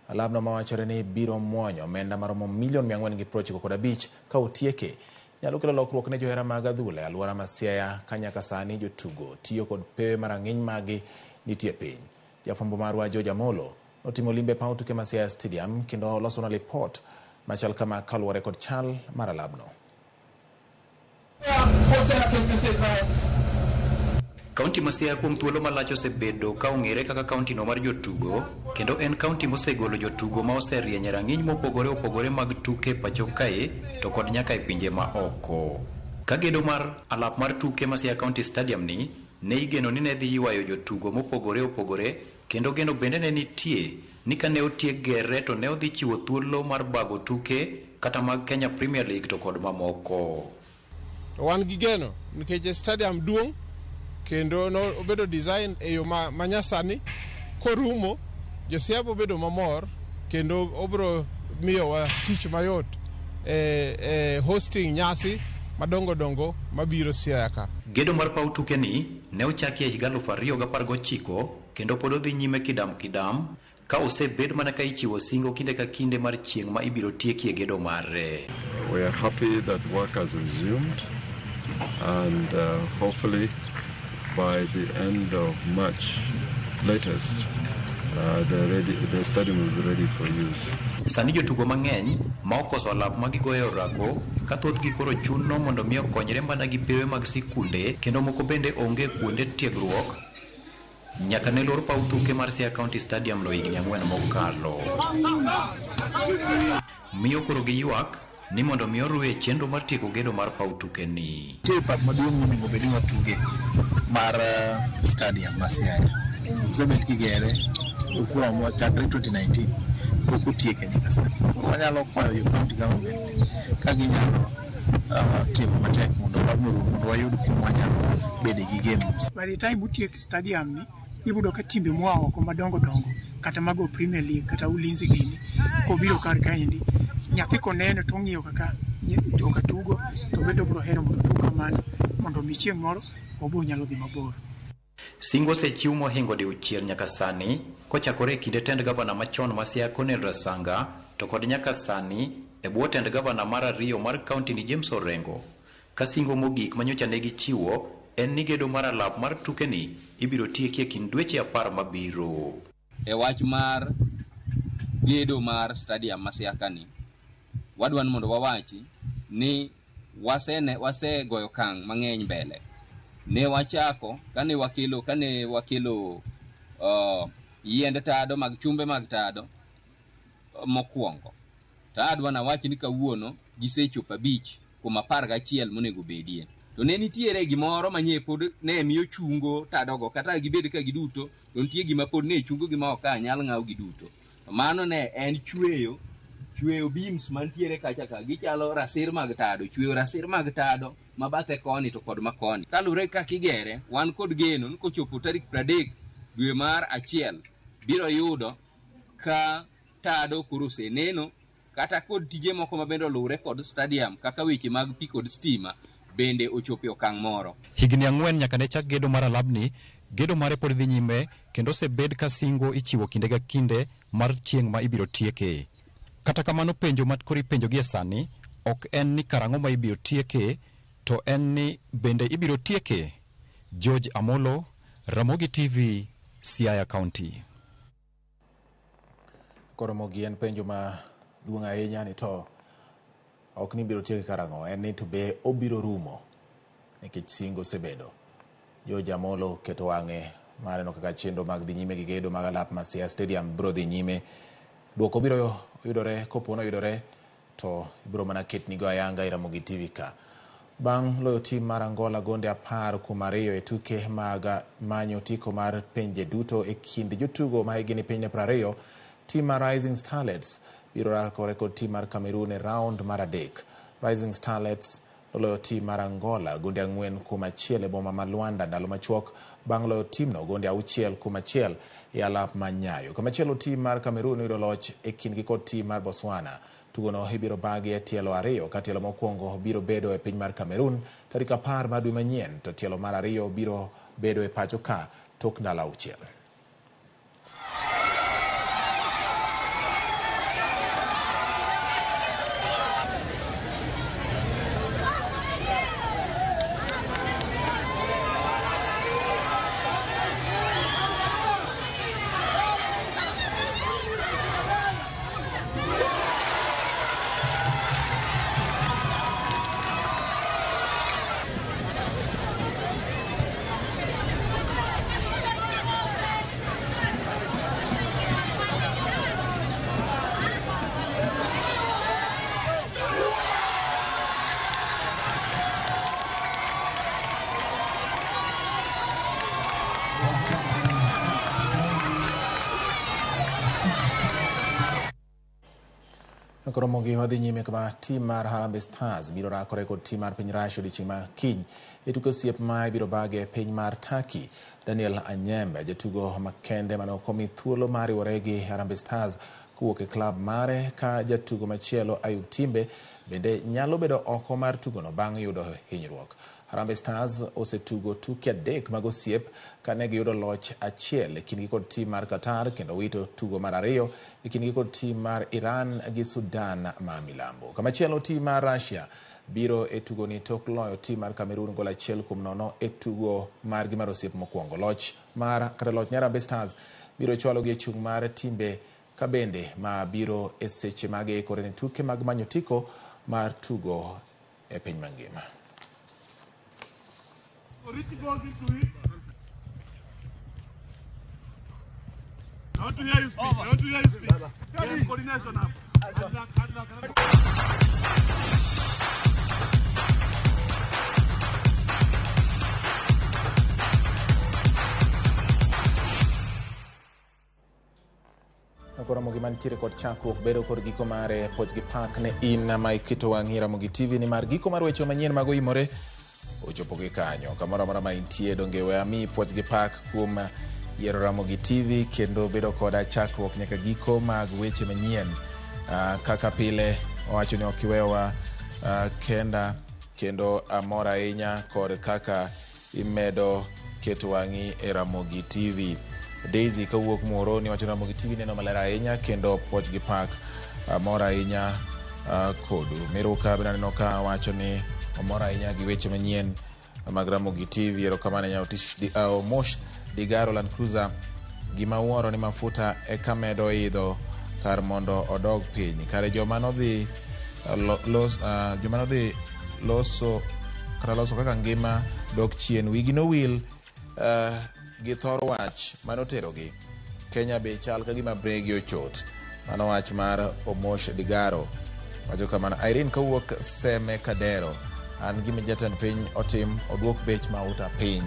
Alabno mawachore ni biro muonyo omenda maromo $495 ka otieke. Nyalo kelo lokruok ne johera mag adhula alwora ma Siaya ka nyaka sani jotugo tiyo kod pewe marang'iny magi nitie piny. Jafwambo marwa George Amolo otimo limbe paw tuke ma Siaya Stadium kendo loso na report machal kama kaluwore kod chal mar alabno. Kaunti ma Siaya kuom thuolo malach osebedo ka ong'ere kaka kaunti no mar jotugo, kendo en kaunti mosegolo jotugo ma oserieny e rang'iny mopogore opogore mag tuke pacho kae to kod nyaka e pinje ma oko. Ka gedo mar alap mar tuke ma Siaya County Stadium ni ne igeno ni ne dhi ywayo jotugo mopogore opogore, kendo geno bende ne nitie ni ka ne otiek gere to ne odhi chiwo thuolo mar bago tuke kata mag Kenya Premier League to kod mamoko. Wan gi geno nikech stadium duong' kendo no obedo design e yo manyasani, korumo josiaya bobedo mamor kendo obro miyo wa tich mayot hosting nyasi madongo dongo mabiro Siaya ka. Gedo mar paw tuke ni ne ochaki e higa 2019 kendo pod odhi nyime kidam ka osebed mana ka ichiwo singo kinde ka kinde mar chieng' ma ibiro tiekie gedo mare. We are happy that work has resumed and hopefully by the end of March latest the stadium will be ready for use. Sani jotugo mang'eny ma okoso alap ma gigoyo orako ka thothgi koro chuno mondo mi okonyre mana gi pewe mag sikunde, kendo moko bende onge kuonde tiegruok nyaka ne lor paw tuke mar Siaya County Stadium lo higni 4 mokalo. Miyo koro giywak ni mondo mi orue chenro mar tieko gedo mar paw tuke ni. Pap maduong' monego bed ni watuge mar stadium ma Siaya osebed kigere from chakre 2019 pok otieke nyaka sani. Wanyalo kwayo jo county government ka ginyalo timo matek mondo wayud kuma wanyalo bede gi games. By the time utiek stadium ni ibudo ka timbe moa oko madongo dongo kata mago Premier League kata Ulinzi gini kobiro kar kaendi, nyathi koneno to ng'iyo kaka joka tugo to bedo bro hero mondo tugo kamano mondo mi chieng' moro obo nyalo dhi mabor. Singo sechiw mohingo diuchiel nyaka sani kochakore kinde tend gavana machon ma Siaya Cornel Rasanga to kod nyaka sani e bwo tend gavana mar ariyo mar kaunti ni James Orengo. Ka singo mogik manyocha ne gichiwo en ni gedo mar alap mar tuke ni ibiro tiekie kind dweche 10 mabiro. E wach mar gedo mar stadium ma Siaya kani wadwan mondo wawachi ni wase goyo kang' mang'eny mbele. Ne wachako kane wakelo yiende tado mag chumbe mag tado mokwongo. Tadwa na wachi ni kawuono gisechopo 5 kuom 11 monego bedie. To ne nitiere gimoro manye pod ne miyo chungo tadogo kata gibed ka giduto, to nitie gima pod ne chungo gima ok anyal ng'aw giduto. To mano ne en chweyo beams mantiere kacha ka gichalo rasir mag tado, chweyo rasir mag tado mabathe koni to kod makoni. Kalure ka kigere wan kod geno ni kochopo tarik 30 dwe mar 1 biro yudo ka tado kuruse neno kata kod tije moko mabende olure kod stadium kaka weche mag pi kod stima bende ochopo okang' moro. Higni 4 nyaka ne chak gedo mar alabni, gedo mare pod dhi nyime kendo osebed ka singo ichiwo kinde ga kinde mar chieng' ma ibiro tieke. Kata kamano penjo ma kori penjo gie sani ok en ni karang'o ma ibiro tieke, to en ni bende ibiro tieke. George Amolo, Ramogi TV, Siaya County. Koro Ramogi en penjo ma duong' ahinya ni to ok ni biro tieke karang'o, en ni to be obiro rumo nikech singo sebedo. George Amolo keto wang'e mare no kaka chenro mag dhi nyime gi gedo mag alap ma Siaya Stadium biro dhi nyime. Duoko biro yudore, kopono yudore to ibiro mana ketnigo ayanga i Ramogi TV ka. Bang' loyo tim mar Angola gonde 10-2 e tuke mag manyo tiko mar penje duto e kind jotugo ma higni piny 20, tim mar Rising Starlets biro rakore kod tim mar Cameroon e round mar 3. Rising Starlets noloyo tim mar Angola gonde 4-1 e boma ma Luanda ndalo machuok bang' loyo timno gonde 6-1 e alap manyayo. Kamachielo tim mar Cameroon yudo loch e kindgi kod tim mar Botswana. Tugono ibiro bagi e tielo 2 ka tielo mokwongo biro bedo e piny mar Cameroon tarik 10 mar dwe manyien, to tielo mar 2 biro bedo e pacho ka tok ndalo 6. Koromogi wadhi nyime kama tim mar Harambee Stars biro rakore kod tim mar piny Russia odiochieng' ma kiny e tuke osiep ma ibiro bage piny mar Turkey. Daniel Anyembe, jatugo makende manokomi thuolo mar riwore gi Harambee Stars kowuok e klab mare, ka jatugo machielo Ayub Timbe bende nyalo bedo oko mar tugono bang' yudo hinyruok. Harambee Stars osetugo tuke 3 mag osiep kane giyudo loch achiel e kindgi kod tim mar Qatar, kendo wito tugo mar 2 e kindgi kod tim mar Iran gi Sudan ma milambo. Kamachielo tim mar Russia biro e tugo ni tok loyo tim mar Cameroon gol 1-0 e tugo mar gi mar osiep mokwongo. Loch mar Harambee Stars biro chwalo gi chung mar timbe kabende ma biro e seche mage kore ni tuke mag manyo tiko mar tugo e piny mangima. I want to hear you speak. I want to hear you speak. There's coordination up. Ramogi mantiere kod chakruok bedo kod giko mare Pochgi Park ne in ma iketo wang'i Ramogi TV ni mar giko mar weche manyien mag OIMORE ochopo gi kanyo. Kamoro amora ma intie donge we ami Pochgi Park kuom yiero Ramogi TV kendo bedo koda chakruok nyaka giko mag weche manyien. Kaka pile owacho ni okiwewa kenda kendo amora ahinya kod kaka imedo keto wang'i e Ramogi TV. Daisy kawuok Muhoroni wacho Ramogi TV neno maler ahinya kendo Pochgi Park mora ahinya kodu. Meruka bende neno ka wacho ni omora ahinya gi weche manyien mag Ramogi TV. Erokamano Nyautish Mosh Digaro Land Cruiser gima wuoro ni mafuta e kamedo idho kar mondo odog piny. Kare joma nodhi loso kaka ngima dok chien wigi no wil gi thor wach manoterogi. Kenya be chal ka gima bregi ochot. Mano wach mar Omosh Digaro. Wacho kamano. Irene kawuok Seme Kadero. An gima jatend piny otim oduok bech mauta piny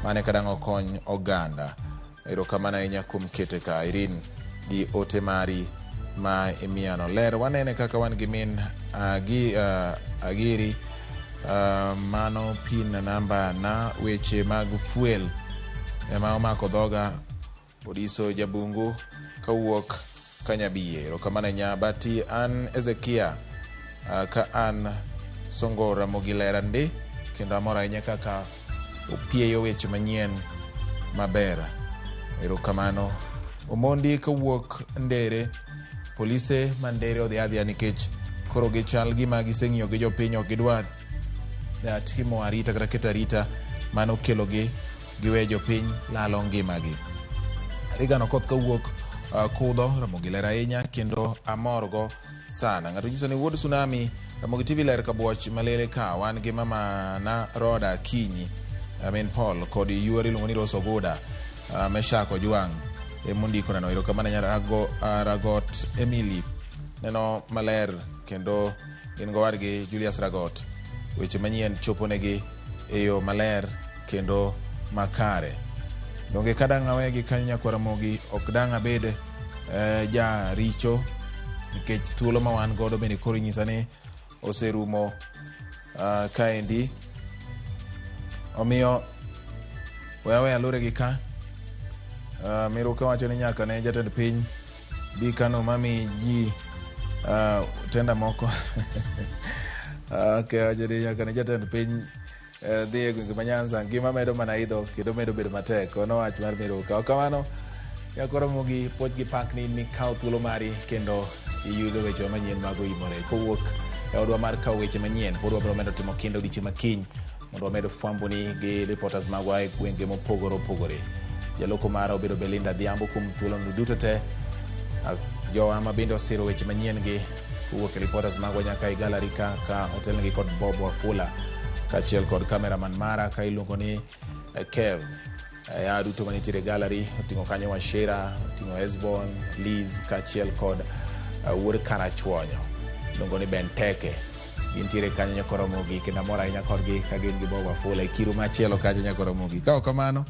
mane kadang' okony oganda. Erokamano ahinya kuom kete ka Irene gi ote mari ma imiano ler. Wanene kaka wan gi min Agiri mano pin namba na weche mag fuel ema omako dhoga Odiso Jabungu kawuok Kanyabiye. Erokamano nya bati an Ezekia ka an Songo Ramogi lerande kendo amora ahinya kaka opieyo weche manyien maber. Erokamano. Omondi kawuok Ndere. Polise mandere odhi adhia nikech koro gichal gima giseng'iyo gi jopiny ok gidwa timo arita kata keto arita mano kelogi giwe jopiny lalo ngimagi. Rigano koth kawuok Kudho. Ramogi ler ahinya kendo amorgo sana. Ng'ato nyiso ni wuod tsunami Ramogi TV ler kabuoch malele ka wan gi mama na Roda Kinyi Amen Paul kod yuori luongo ni Roso Goda Meshako Juang mondiko neno. Erokamano Ragot Emily neno maler kendo gin go wargi Julius Ragot. Weche manyien choponegi e yo maler kendo makare. Donge kadang' awegi kanyo nyakwa Ramogi ok dang' abed ja richo nikech thuolo ma wan godo bende koro nyisa ni oserumo kaendi. Omiyo wewe alure gi ka Meruka wacho ni nyaka ne jatend piny bi kano mami ji tenda moko okay, wacho ni nyaka ne jatend piny dhi e gwenge ma Nyanza ngima medo mana idho kendo medo bedo matek. Ono wach mar Meruka. Kamano yakoro Ramogi Pochgi Park ni mikawo thuolo mari kendo iyudo weche manyien mag OIMORE kowuok e odwa mar kawo weche manyien. Pod wabiro medo timo kendo odiochieng' makiny mondo wamedo fwambo ni gi reporters magwa e gwenge mopogore opogore. Jaloko mara obedo Belinda Dhiambo kuom thuolo duto te. Jowa ma bende osiro weche manyien gi kowuok e reporters magwa nyaka e gallery ka otelnegi kod Bob Wafula kachiel kod cameraman mara ka iluongo ni Kev. Ya duto manitiere gallery oting'o kanyo Washira, oting'o Hezbon, Liz kachiel kod wuod Karachuonyo iluongo ni Benteke. Gintiere kanyo nyaka Ramogi kendo amora ahinya kodgi ka gin gi Bob Wafula e kiru machielo kanyo nyaka Ramogi. Ka ok kamano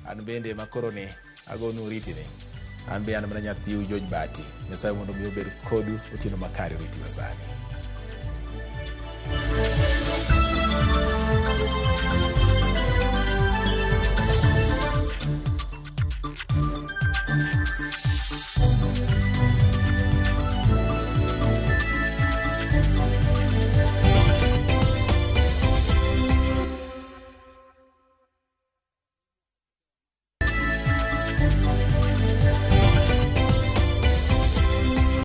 an bende makoro ni agonu ritini an be an mana nyathiu George Bati. Nyasaye mondo mi obed kodu otieno makare riti masani.